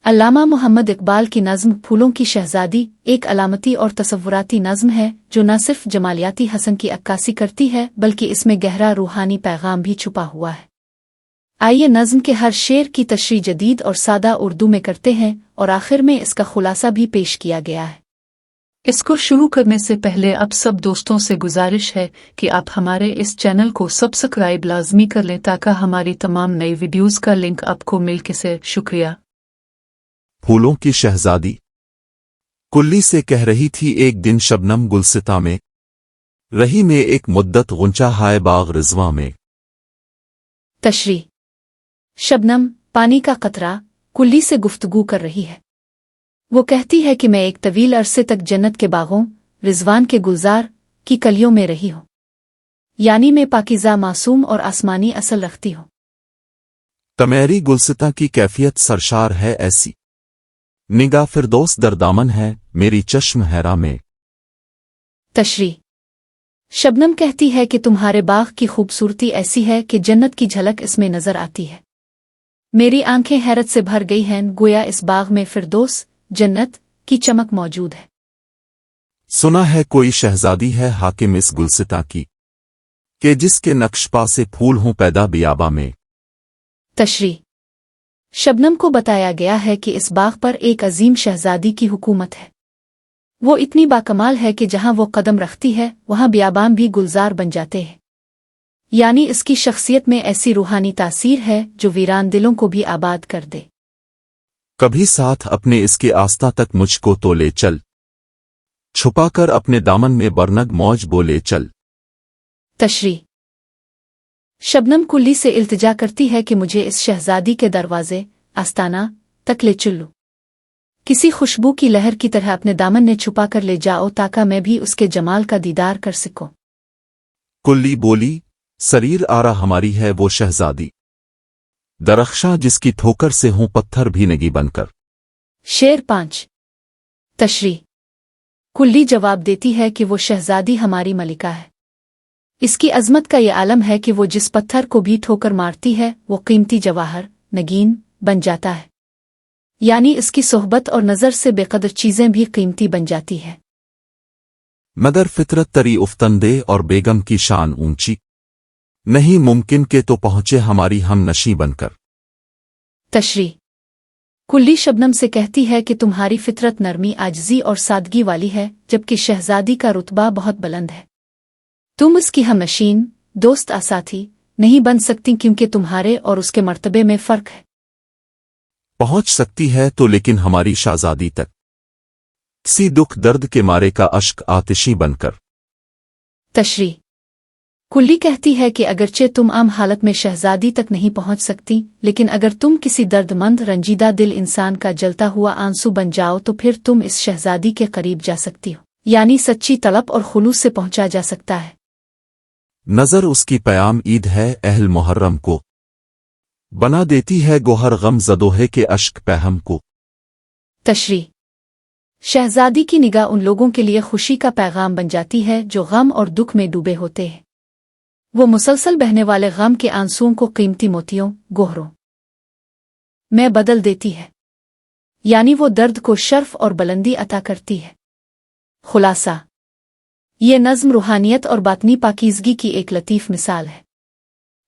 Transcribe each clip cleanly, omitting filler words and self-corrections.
अल्लामा मोहम्मद इकबाल की नज़्म फूलों की शहज़ादी एक अलामती और तसव्वुराती नज़्म है जो न सिर्फ जमालियाती हसन की अक्कासी करती है बल्कि इसमें गहरा रूहानी पैगाम भी छुपा हुआ है। आइए नज़्म के हर शेर की तशरीह जदीद और सादा उर्दू में करते हैं और आखिर में इसका खुलासा भी पेश किया गया है। इसको शुरू करने से पहले आप सब दोस्तों से गुजारिश है कि आप हमारे इस चैनल को सब्सक्राइब लाजमी कर लें ताकि हमारी तमाम नई वीडियोस का लिंक आपको मिल सके। शुक्रिया। फूलों की शहजादी। कुल्ली से कह रही थी एक दिन शबनम गुलसिता में, रही में एक मुद्दत गुंचा हाय बाग रिजवा में। तशरीह। शबनम पानी का कतरा कुल्ली से गुफ्तगू कर रही है। वो कहती है कि मैं एक तवील अरसे तक जन्नत के बागों रिजवान के गुलजार की कलियों में रही हूं, यानी मैं पाकीज़ा मासूम और आसमानी असल रखती हूं। तमेरी गुलसिता की कैफियत सरशार है ऐसी, निगाह फिरदौस दरदामन है मेरी चश्म हैरा में। तशरीह। शबनम कहती है कि तुम्हारे बाग की खूबसूरती ऐसी है कि जन्नत की झलक इसमें नजर आती है। मेरी आंखें हैरत से भर गई हैं, गोया इस बाग में फिरदौस जन्नत की चमक मौजूद है। सुना है कोई शहजादी है हाकिम इस गुलसिता की, कि जिसके नक्शपा से फूल हों पैदा बियाबा में। तशरीह। शबनम को बताया गया है कि इस बाग पर एक अजीम शहजादी की हुकूमत है। वो इतनी बाकमाल है कि जहां वो कदम रखती है वहां बियाबान भी गुलजार बन जाते हैं, यानी इसकी शख्सियत में ऐसी रूहानी तासीर है जो वीरान दिलों को भी आबाद कर दे। कभी साथ अपने इसके आस्था तक मुझको तो ले चल, छुपाकर अपने दामन में बरनग मौज बोले चल। तशरीह। शबनम कुल्ली से इल्तिजा करती है कि मुझे इस शहजादी के दरवाजे आस्ताना तक ले चलो, किसी खुशबू की लहर की तरह अपने दामन ने छुपा कर ले जाओ ताकि मैं भी उसके जमाल का दीदार कर सकूं। कुल्ली बोली, शरीर आरा हमारी है वो शहजादी, दरख्शां जिसकी ठोकर से हों पत्थर भी नगी बनकर। शेर 5। तशरीह। कुल्ली जवाब देती है कि वो शहजादी हमारी मलिका है। इसकी अजमत का ये आलम है कि वो जिस पत्थर को भी ठोकर मारती है वो कीमती जवाहर नगीन बन जाता है, यानी इसकी सोहबत और नज़र से बेकदर चीज़ें भी कीमती बन जाती है। मगर फितरत तरी उफ्तंदे और बेगम की शान ऊंची, नहीं मुमकिन के तो पहुंचे हमारी हम नशी बनकर। तशरीह। कुल्ली शबनम से कहती है कि तुम्हारी फितरत नरमी आजिज़ी और सादगी वाली है, जबकि शहजादी का रुतबा बहुत बुलंद है। तुम इसकी हमनशीन दोस्त आसाथी नहीं बन सकती क्योंकि तुम्हारे और उसके मर्तबे में फ़र्क है। पहुंच सकती है तो लेकिन हमारी शहजादी तक, किसी दुख दर्द के मारे का अश्क आतिशी बनकर। तशरीह। कुल्ली कहती है कि अगरचे तुम आम हालत में शहजादी तक नहीं पहुंच सकती, लेकिन अगर तुम किसी दर्दमंद रंजीदा दिल इंसान का जलता हुआ आंसू बन जाओ तो फिर तुम इस शहजादी के करीब जा सकती हो, यानी सच्ची तलब और खुलूस से पहुंचा जा सकता है। नजर उसकी पयाम ईद है अहल मुहर्रम को, बना देती है गोहर गम जदोहे के अश्क पहम को। तशरीह। शहजादी की निगाह उन लोगों के लिए खुशी का पैगाम बन जाती है जो गम और दुख में डूबे होते हैं। वो मुसलसल बहने वाले गम के आंसुओं को कीमती मोतियों गोहरों में बदल देती है, यानी वो दर्द को शर्फ और बुलंदी अता करती है। खुलासा। ये नज़्म रूहानियत और बातनी पाकीज़गी की एक लतीफ़ मिसाल है।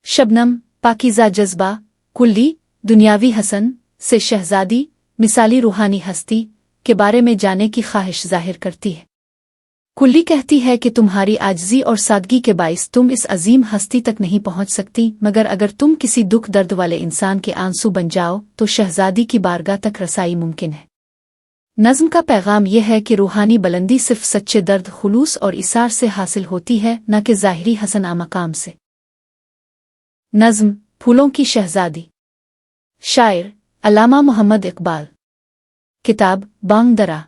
शबनम पाकीज़ा जज्बा, कुल्ली दुनियावी हसन से शहजादी मिसाली रूहानी हस्ती के बारे में जाने की ख्वाहिश जाहिर करती है। कुल्ली कहती है कि तुम्हारी आजिज़ी और सादगी के बाइस तुम इस अजीम हस्ती तक नहीं पहुंच सकती, मगर अगर तुम किसी दुख दर्द वाले इंसान के आंसू बन जाओ तो शहजादी की बारगाह तक रसाई मुमकिन है। नज़्म का पैगाम यह है कि रूहानी बुलंदी सिर्फ सच्चे दर्द खुलूस और इसार से हासिल होती है, न कि ज़ाहिरी हसन मकाम से। नज़्म फूलों की शहजादी। शायर अल्लामा मोहम्मद इकबाल। किताब बांग दरा।